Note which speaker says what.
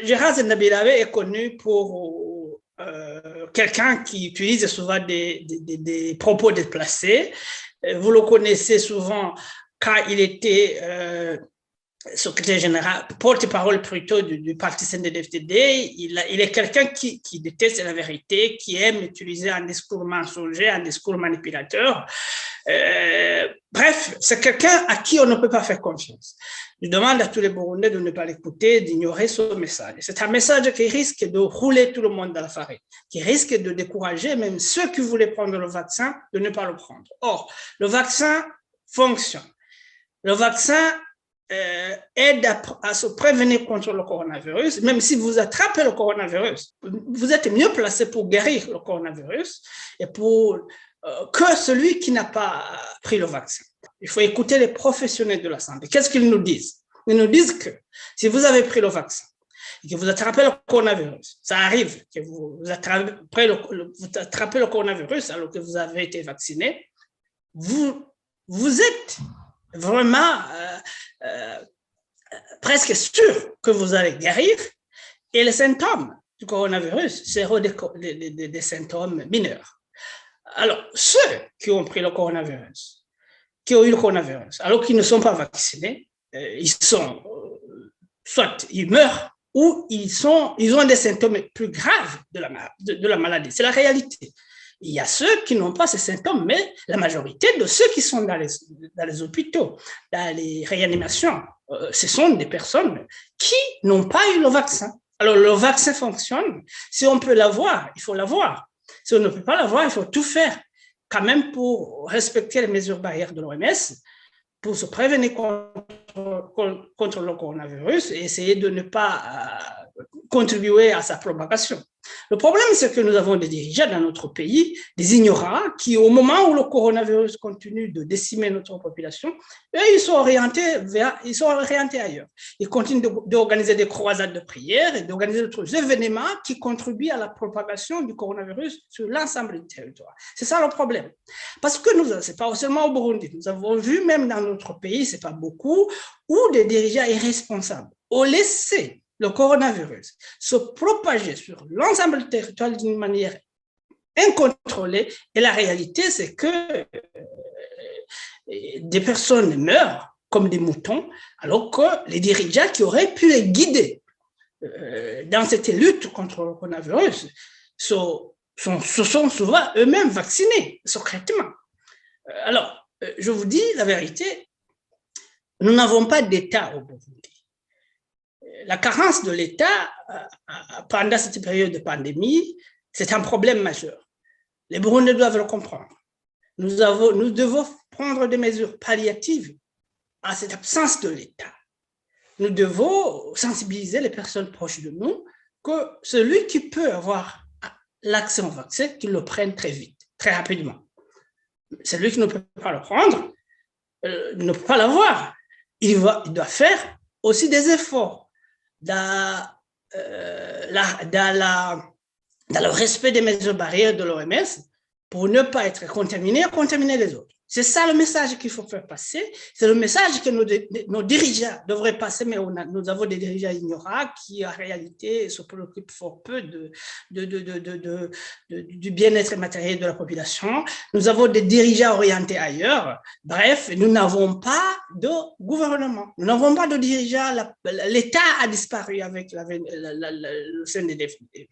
Speaker 1: Gérard Nabilave est connu pour quelqu'un qui utilise souvent des propos déplacés. Vous le connaissez souvent quand il était secrétaire général, porte-parole plutôt du parti CNDD-FDD. Il est quelqu'un qui déteste la vérité, qui aime utiliser un discours mensonger, un discours manipulateur. Bref, c'est quelqu'un à qui on ne peut pas faire confiance. Je demande à tous les Burundais de ne pas l'écouter, d'ignorer ce message. C'est un message qui risque de rouler tout le monde dans la farine, qui risque de décourager même ceux qui voulaient prendre le vaccin de ne pas le prendre. Or, le vaccin fonctionne. Le vaccin aide à se prévenir contre le coronavirus. Même si vous attrapez le coronavirus, vous êtes mieux placé pour guérir le coronavirus et pour que celui qui n'a pas pris le vaccin. Il faut écouter les professionnels de la santé. Qu'est-ce qu'ils nous disent? Ils nous disent que si vous avez pris le vaccin et que vous attrapez le coronavirus, ça arrive que vous attrapez le coronavirus alors que vous avez été vacciné, vous êtes vraiment presque sûr que vous allez guérir et les symptômes du coronavirus seront des symptômes mineurs. Alors, ceux qui ont pris le coronavirus, qui ont eu le coronavirus, alors qu'ils ne sont pas vaccinés, soit ils meurent ou ils ont des symptômes plus graves de la maladie. C'est la réalité. Il y a ceux qui n'ont pas ces symptômes, mais la majorité de ceux qui sont dans les hôpitaux, dans les réanimations, ce sont des personnes qui n'ont pas eu le vaccin. Alors, le vaccin fonctionne. Si on peut l'avoir, il faut l'avoir. Si on ne peut pas l'avoir, il faut tout faire quand même pour respecter les mesures barrières de l'OMS, pour se prévenir contre le coronavirus et essayer de ne pas contribuer à sa propagation. Le problème, c'est que nous avons des dirigeants dans notre pays, des ignorants, qui au moment où le coronavirus continue de décimer notre population, ils sont orientés ailleurs. Ils continuent d'organiser des croisades de prière et d'organiser d'autres événements qui contribuent à la propagation du coronavirus sur l'ensemble du territoire. C'est ça le problème. Parce que c'est pas seulement au Burundi, nous avons vu même dans notre pays, c'est pas beaucoup, où des dirigeants irresponsables ont laissé le coronavirus se propager sur l'ensemble du territoire d'une manière incontrôlée. Et la réalité, c'est que des personnes meurent comme des moutons, alors que les dirigeants qui auraient pu les guider dans cette lutte contre le coronavirus se sont souvent eux-mêmes vaccinés secrètement. Alors, je vous dis la vérité, nous n'avons pas d'État au Burundi. La carence de l'État pendant cette période de pandémie, c'est un problème majeur. Les Burundais doivent le comprendre. Nous devons prendre des mesures palliatives à cette absence de l'État. Nous devons sensibiliser les personnes proches de nous que celui qui peut avoir l'accès au vaccin, qu'il le prenne très vite, très rapidement. Celui qui ne peut pas le prendre, ne peut pas l'avoir. Il doit faire aussi des efforts dans le respect des mesures barrières de l'OMS pour ne pas être contaminé et contaminer les autres. C'est ça le message qu'il faut faire passer. C'est le message que nos dirigeants devraient passer, mais nous avons des dirigeants ignorants qui, en réalité, se préoccupent fort peu du bien-être matériel de la population. Nous avons des dirigeants orientés ailleurs. Bref, nous n'avons pas de gouvernement. Nous n'avons pas de dirigeants. L'État a disparu avec le CNDD-FDD.